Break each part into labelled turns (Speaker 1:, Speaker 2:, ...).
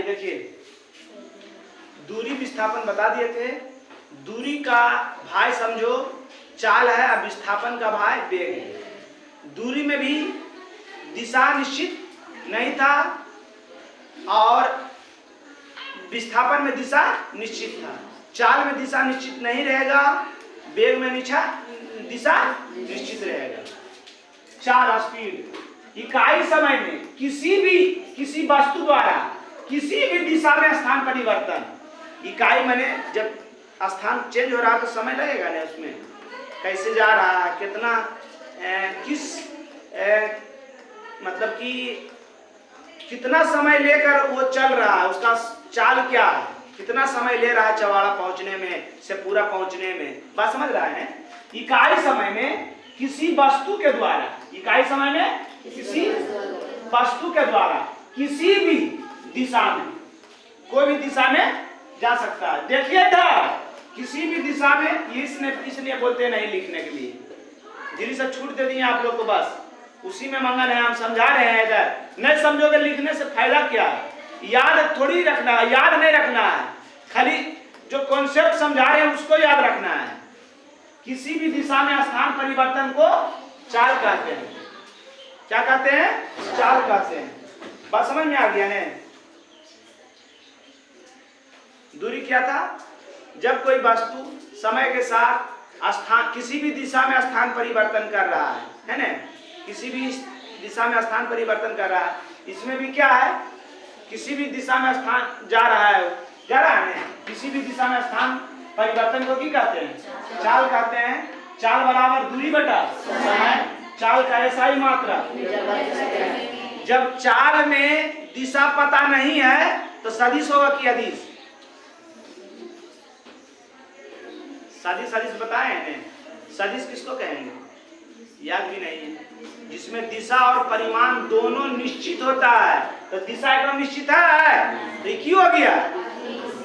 Speaker 1: देखिए दूरी विस्थापन बता दिए थे। दूरी का भाई समझो चाल है, अब विस्थापन का भाई वेग है। दूरी में भी दिशा निश्चित नहीं था और विस्थापन में दिशा निश्चित था। चाल में दिशा निश्चित नहीं रहेगा, वेग में दिशा निश्चित रहेगा। चाल स्पीड इकाई समय में किसी वस्तु द्वारा किसी भी दिशा में स्थान परिवर्तन। इकाई माने जब स्थान चेंज हो रहा है तो समय लगेगा ना, उसमें कैसे जा रहा है, कितना मतलब कि कितना समय लेकर वो चल रहा है, उसका चाल क्या है, कितना समय ले रहा है चवाड़ा पहुंचने में से पूरा पहुंचने में। बात समझ रहा है? इकाई समय में किसी वस्तु के द्वारा, इकाई समय में किसी वस्तु के द्वारा किसी भी दिशा में, कोई भी दिशा में जा सकता है। देखिए था किसी भी दिशा में, इसलिए बोलते हैं नहीं लिखने के लिए, धीरे से छूट दे दिए आप लोग को, बस उसी में मंगल है। हम समझा रहे हैं, इधर नहीं समझोगे लिखने से फायदा क्या है? याद थोड़ी रखना है, याद नहीं रखना है, खाली जो कॉन्सेप्ट समझा रहे हैं उसको याद रखना है। किसी भी दिशा में स्थान परिवर्तन को चाल कहते हैं। क्या कहते हैं? चाल कहते हैं। बात समझ में आ गया ने? दूरी क्या था? जब कोई वस्तु समय के साथ स्थान किसी भी दिशा में स्थान परिवर्तन कर रहा है ना, किसी भी दिशा में स्थान परिवर्तन कर रहा है। इसमें भी क्या है, किसी भी दिशा में स्थान जा रहा है ना, किसी भी दिशा में स्थान परिवर्तन को क्या कहते हैं? चाल कहते हैं। चाल बराबर दूरी बटा समय। चाल का ऐसा ही मात्रा। जब चाल में दिशा पता नहीं है तो सदिश होगा कि अदिश? सदिश बताए हैं। सदिश किसको कहेंगे? याद भी नहीं है। जिसमें दिशा और परिमाण दोनों निश्चित होता है, तो दिशा एकदम निश्चित है, तो क्यों हो गया?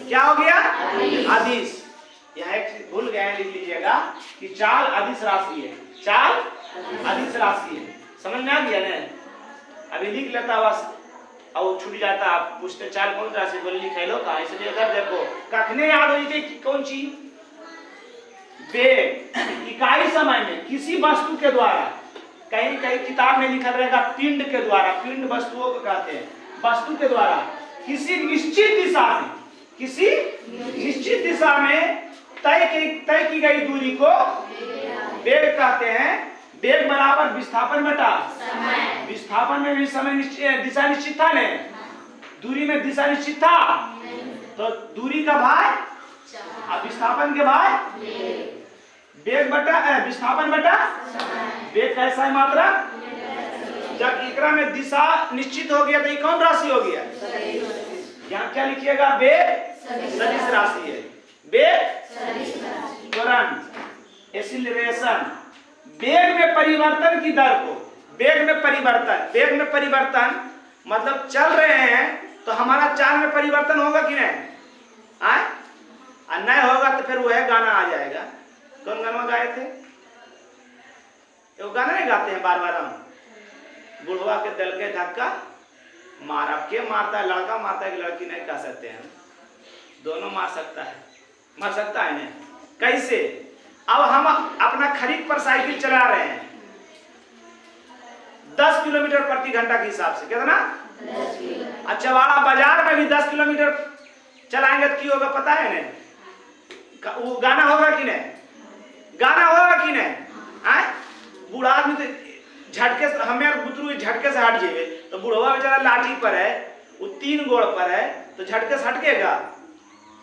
Speaker 1: क्या हो गया? अदिश। यह एक भूल गए, लिख लीजिएगा कि चाल अदिश राशि है। चाल अदिश राशि है। समझ में आ गया ना? अभी लिख लेता बस और छूट जाता। आप पूछते चाल कौन राशि, बोल लिखे लो कहा, इसलिए इधर देखो कखने याद हो जाए कि कौन चीज? वेग इकाई समय में किसी वस्तु के द्वारा, कहीं कहीं किताब में लिखा रहेगा पिंड के द्वारा, पिंड वस्तुओं को कहते हैं। वस्तु के द्वारा किसी निश्चित दिशा में, किसी निश्चित दिशा में तय की गई दूरी को वेग कहते हैं। वेग बराबर विस्थापन बटा समय। विस्थापन में भी समय दिशा निश्चित था ने, दूरी में दिशा निश्चित था, तो दूरी का भाग और विस्थापन के भाग वेग बटा विस्थापन बटा वेग कैसा है मात्रा? जब एकरा में दिशा निश्चित हो गया तो ये कौन राशि हो गया? यहाँ क्या लिखिएगा? वेग सदिश राशि है। वेग त्वरण एक्सीलरेशन, वेग में परिवर्तन की दर को, वेग में परिवर्तन मतलब चल रहे हैं तो हमारा चाल में परिवर्तन होगा कि नहीं? नहीं होगा तो फिर वह गाना आ जाएगा। कौन गाना गाए थे? वो गाना नहीं गाते हैं बार बार हम, बुढ़वा के दिल के धक्का मार। अब के मारता है? लड़का मारता है कि लड़की? नहीं कह सकते हैं, दोनों मार सकता है, मर सकता है ना। कैसे? अब हम अपना खरीद पर साइकिल चला रहे हैं 10 किलोमीटर प्रति घंटा के हिसाब से। कितना? 10 किलोमीटर। अच्छा, वाला बाजार में भी 10 किलोमीटर चलाएंगे तो क्यों होगा पता है ना? वो गाना होगा कि नहीं? गाना होगा कि नहीं? बूढ़ा आदमी तो झटके से, हमें बुतरू झटके से हट जाए तो बुढ़वा बेचारा लाठी पर है, वो 3 गोड़ पर है, तो झटके से हटकेगा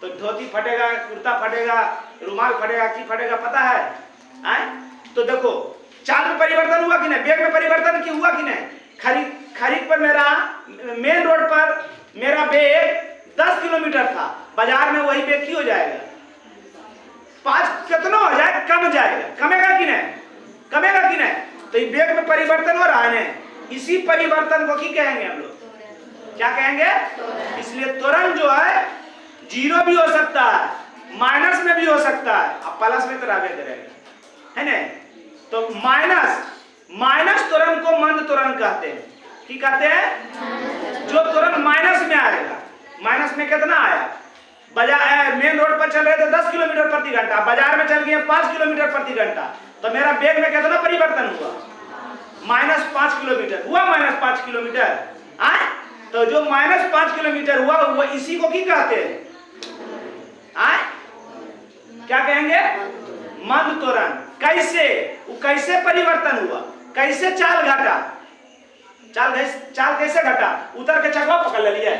Speaker 1: तो धोती फटेगा, कुर्ता फटेगा, रुमाल फटेगा, की फटेगा पता है? तो देखो चाल में परिवर्तन हुआ कि नहीं? वेग में परिवर्तन की हुआ कि नहीं? खरीद पर मेरा मेन रोड पर मेरा वेग 10 किलोमीटर था, बाजार में वही वेग की हो जाएगा 5 कितना हो जाए? कम जाएगा। कमेगा कि नहीं? कमेगा कि नहीं? तो ये वेग में परिवर्तन हो रहा है। इसी परिवर्तन को की कहेंगे हम लोग? क्या कहेंगे? इसलिए त्वरण जो है 0 भी हो सकता है, माइनस में भी हो सकता है, अब प्लस में तो वेग रहेगा, है ना? तो माइनस त्वरण को मंद त्वरण कहते हैं। की कहते हैं? जो त्वरण माइनस में आएगा, माइनस में कितना आया? बाजार मेन रोड पर चल रहे थे 10 किलोमीटर प्रति घंटा, बाजार में चल गए 5 किलोमीटर प्रति घंटा, तो मेरा वेग में कितना परिवर्तन हुआ? -5 किलोमीटर हुआ। -5 किलोमीटर आए, तो जो -5 किलोमीटर हुआ वो इसी को की कहते हैं? आए, क्या कहेंगे? मंद त्वरण। कैसे? वो कैसे परिवर्तन हुआ? कैसे चाल घटा? चाल कैसे घटा? उतर के चकवा पकड़ लिए,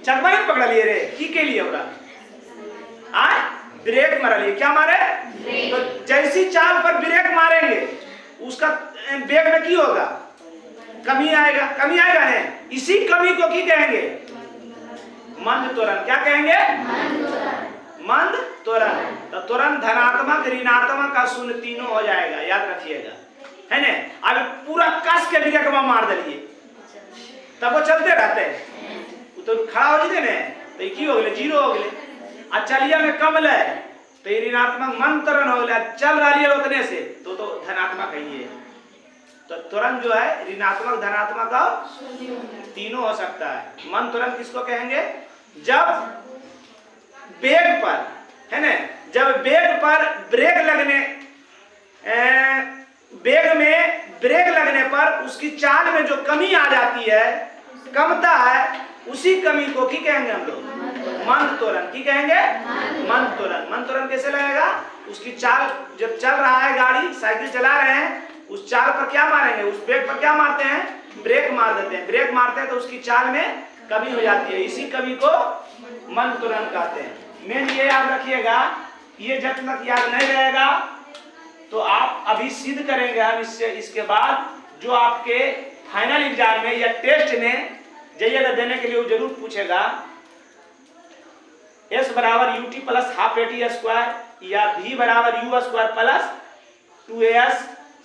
Speaker 1: चकवा ही पकड़ लिए रे की के लिए ओरा आए ब्रेक मार लिए। क्या मारे? तो जैसी चाल पर ब्रेक मारेंगे उसका वेग में की होगा? कमी आएगा। कमी आएगा ने, इसी कमी को की कहेंगे? मंद त्वरण। क्या कहेंगे? मंद त्वरण। तो त्वरण धनात्मक, ऋणात्मक और शून्य तीनों हो जाएगा, याद रखिएगा, है ने। अब पूरा कस के ब्रेक में मार दिए तब वो चलते रहते हैं, तो खड़ा हो जाते ने, तो की हो गए? 0 हो गए। आ चलिए में कम ले तो ये ऋणात्मक मंद त्वरण हो गया। चल रहा है उतने से तो धनात्मक है ये। तो त्वरण जो है ऋणात्मक, धनात्मक और तीनों हो सकता है। मंद त्वरण किसको कहेंगे? जब वेग पर, है ना, जब वेग पर ब्रेक लगने, वेग में ब्रेक लगने पर उसकी चाल में जो कमी आ जाती है, कमता है, उसी कमी को की कहेंगे हम लोग? मंद त्वरण। की कहेंगे? मंद त्वरण। मंद त्वरण कैसे लगेगा? उसकी चाल जब चल रहा है, गाड़ी साइकिल चला रहे हैं, उस चाल पर क्या मारेंगे? उस ब्रेक पर क्या मारते हैं? ब्रेक मार देते हैं। ब्रेक मारते हैं तो उसकी चाल में कमी हो जाती है, इसी कमी को मंद त्वरण कहते हैं। मेन ये याद रखिएगा, ये जब तक याद नहीं रहेगा तो आप अभी सिद्ध करेंगे हम इससे। इसके बाद जो आपके फाइनल एग्जाम में या टेस्ट में जाइएगा देने के लिए, वो जरूर पूछेगा S बराबर ut plus half AT square या V बराबर U स्क्वायर प्लस 2AS।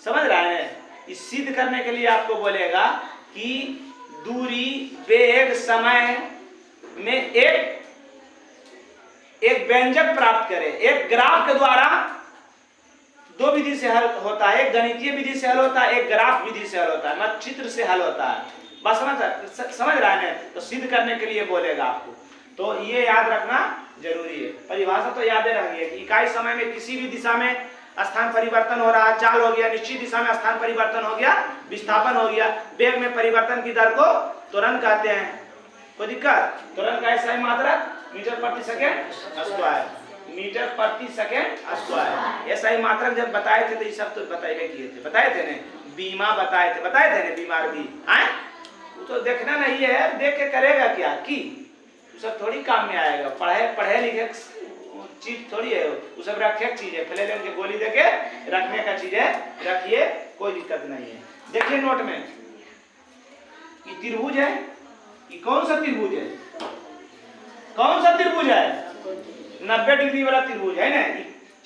Speaker 1: समझ रहे हैं? इस सिद्ध करने के लिए आपको बोलेगा कि दूरी, वेग, समय में एक व्यंजक प्राप्त करें। एक ग्राफ के द्वारा दो विधि से हल होता है, एक गणितीय विधि से हल होता है, एक ग्राफ विधि से हल होता है, मतलब चित्र से हल होता है। बस समझ रहे हैं? तो सिद्ध करने के लिए बोलेगा आपको, तो ये याद रखना जरूरी है। परिभाषा तो याद रखिए कि इकाई समय में किसी भी दिशा में स्थान परिवर्तन हो रहा है, चाल हो गया, निश्चित दिशा में स्थान परिवर्तन हो गया, विस्थापन हो गया, वेग में परिवर्तन की दर को त्वरण कहते हैं। कोई दिक्कत? त्वरण का SI मात्रक मीटर प्रति सेकेंड स्क्वायर, मीटर प्रति सेकेंड स्क्वायर। SI मात्रक जब बताए थे तो ये सब तो बताए किए थे, बताए थे ने, बीमा बताए थे ने, बीमार भी आए, वो तो देखना नहीं है, देख के करेगा क्या की, सब थोड़ी काम में आएगा। पढ़े लिखे चीज थोड़ी है वो, सब रखे चीज है, पहले उनके गोली देके रखने का चीज है, रखिए, कोई दिक्कत नहीं है। देखिए नोट में, ये त्रिभुज है, ये कौन सा त्रिभुज है? कौन सा त्रिभुज है? 90 डिग्री वाला त्रिभुज है ना,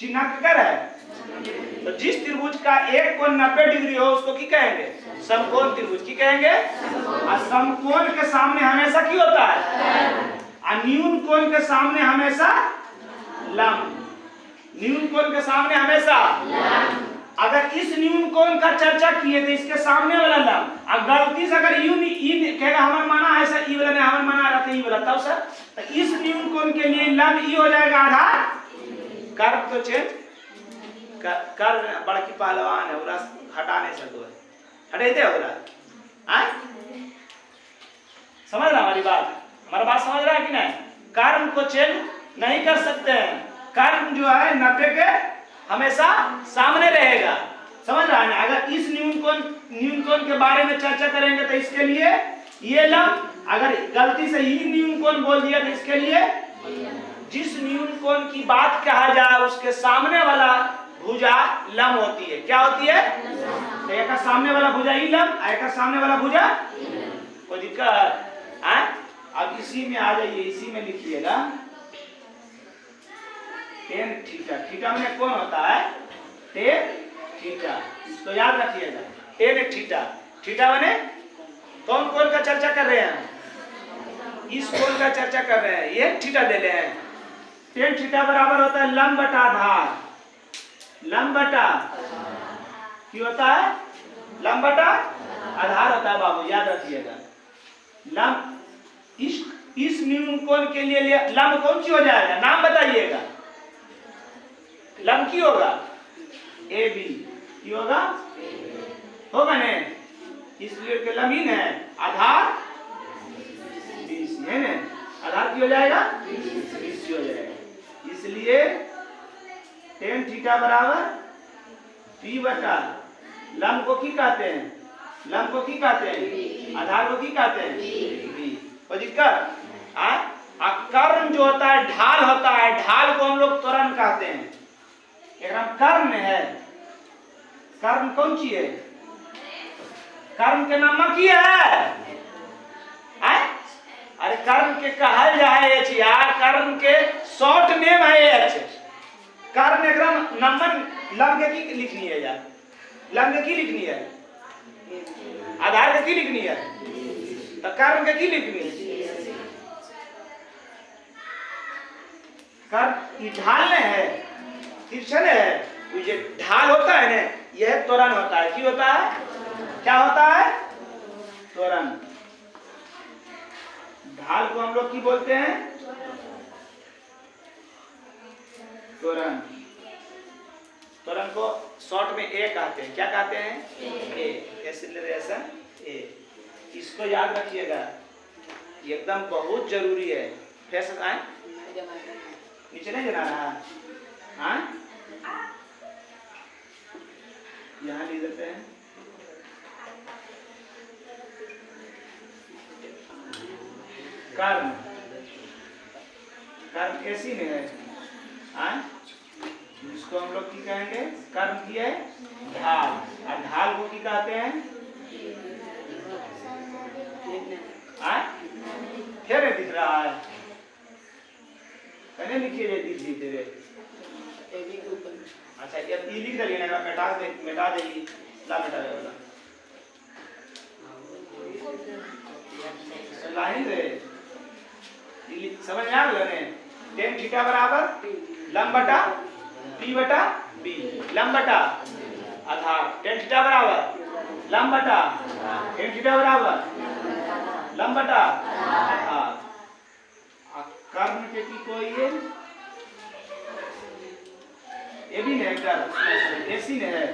Speaker 1: चिन्ह कर है। तो जिस त्रिभुज का एक कोण 90 डिग्री हो उसको की कहेंगे? समकोण त्रिभुज। की कहेंगे? समकोण के सामने हमेशा की होता है, न्यून कोण के सामने हमेशा लंब। न्यून कोण के सामने हमेशा लंब। अगर इस न्यून कोण का चर्चा किए तो इसके सामने वाला लंब, और गलती से अगर यू कहेगा हमारा माना ऐसा, ई वाला ने हमारा माना रहता ई वाला, तब सर तो इस न्यून कोण के लिए लंब ई हो जाएगा आधार। कर्व तो चेंज कर, बड़की पहलवान है, उरा हटा नहीं सको, हटेते हो समझ रहा हमारी बात? हमारा बात समझ रहा है कि नहीं? कर्व को चेंज नहीं कर सकते हैं, कर्व जो है 90 के हमेशा सामने रहेगा। समझ रहा है? अगर इस न्यून कोण के बारे में चर्चा करेंगे तो इसके लिए ये लंब, अगर गलती से ही न्यून कोण बोल दिया तो इसके लिए, जिस न्यून कोण की बात कहा जाए उसके सामने वाला भुजा लंब होती है। क्या होती है? तो एक सामने वाला भुजा ही लंब, एक सामने वाला भुजा। कोई दिक्कत? अब इसी में आ जाइए, इसी में लिखिएगा टेन थीटा। थीटा में कौन होता है? टेन थीटा, तो याद रखिएगा टेन थीटा। थीटा माने कौन कोण का चर्चा कर रहे हैं? इस कोण का चर्चा कर रहे हैं, ये थीटा दे रहे हैं। टेन थीटा बराबर होता है लंब बटा आधार। लंब बटा क्या होता है? लंब बटा आधार होता है बाबू, याद रखिएगा। लंब इस इस न्यून कोण के लिए लंब कौन सी हो जाएगा, नाम बताइएगा। लंब की होगा ए बी, की होगा होगा ने, इसलिए के लंब ही है, आधार BC है ना, आधार की हो जाएगा BC हो जाएगा। इसलिए tan थीटा बराबर P बटा लंब को की कहते हैं, लंब को की कहते हैं, आधार को की कहते हैं B। कोई दिक्कत? कर्ण जो होता है ढाल होता है, ढाल को हम लोग त्वरण कहते हैं। एकदम कर्ण है, कर्ण कौन सी है, कर्ण के नाम की है, अरे कर्ण के कहल जाए एच यार, कर्ण के शॉर्ट नेम है एच। कर्ण एकदम नंबर लंब के की लिखनी है यार, लंब के की लिखनी है, आधार के की लिखनी है, तो कर्ण के की लिखनी है, कर्ण ढाल है, तिरछन है, ये ढाल होता है ना, यह त्वरण होता है। की होता है, क्या होता है, त्वरण। ढाल को हम लोग की बोलते हैं, त्वरण। त्वरण को शॉर्ट में ए कहते हैं, क्या कहते हैं, ए, एक्सीलरेशन ए। इसको याद रखिएगा, एकदम बहुत जरूरी है। फिर आए नीचे नहीं जाना है, यहाँ लिख देते हैं। कर्म, कर्म कैसी में है, इसको हम लोग की कहेंगे, कर्म की है ढाल, और ढाल को की कहते हैं, फिर दिख रहा है, कहने लिखिए दिख लीजिए। अच्छा ये लिख दलिए ना, मिटा देगी, ला मिटा देगा लाइन रे, समझ में आ गया ने। tan थीटा बराबर लंब बटा P बटा B, लंब बटा आधार, tan थीटा बराबर लंब बटा tan थीटा बराबर लंब बटा आधार। कर्ण के की कोई ये भी नहीं, कर ऐसी नहीं है,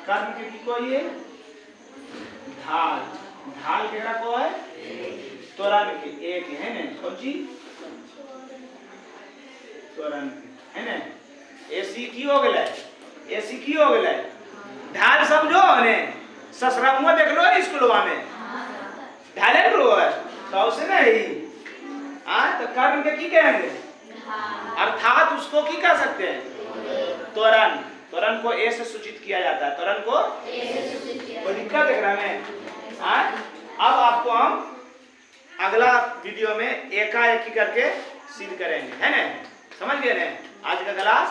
Speaker 1: कर्ण के की कोई ढाल, ढाल केकरा को है, त्वरण के एक है ना, कौन सी त्वरण है ना। एसी की हो गए, एसी की हो गए, ढाल समझो ने, ससुरामुआ देख लो स्कूलवा में ढाले लो है, तो उसे नहीं तो कर्ण के की कहेंगे, अर्थात उसको की कह सकते हैं, त्वरण। त्वरण को ए से सूचित किया जाता है, त्वरण को कोई दिक्कत देख रहा है। अब आपको हम अगला वीडियो में एकाएकी करके सिद्ध करेंगे, है ना, समझ गए ना। आज का क्लास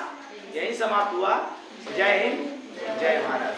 Speaker 1: यही समाप्त हुआ। जय हिंद, जय भारत।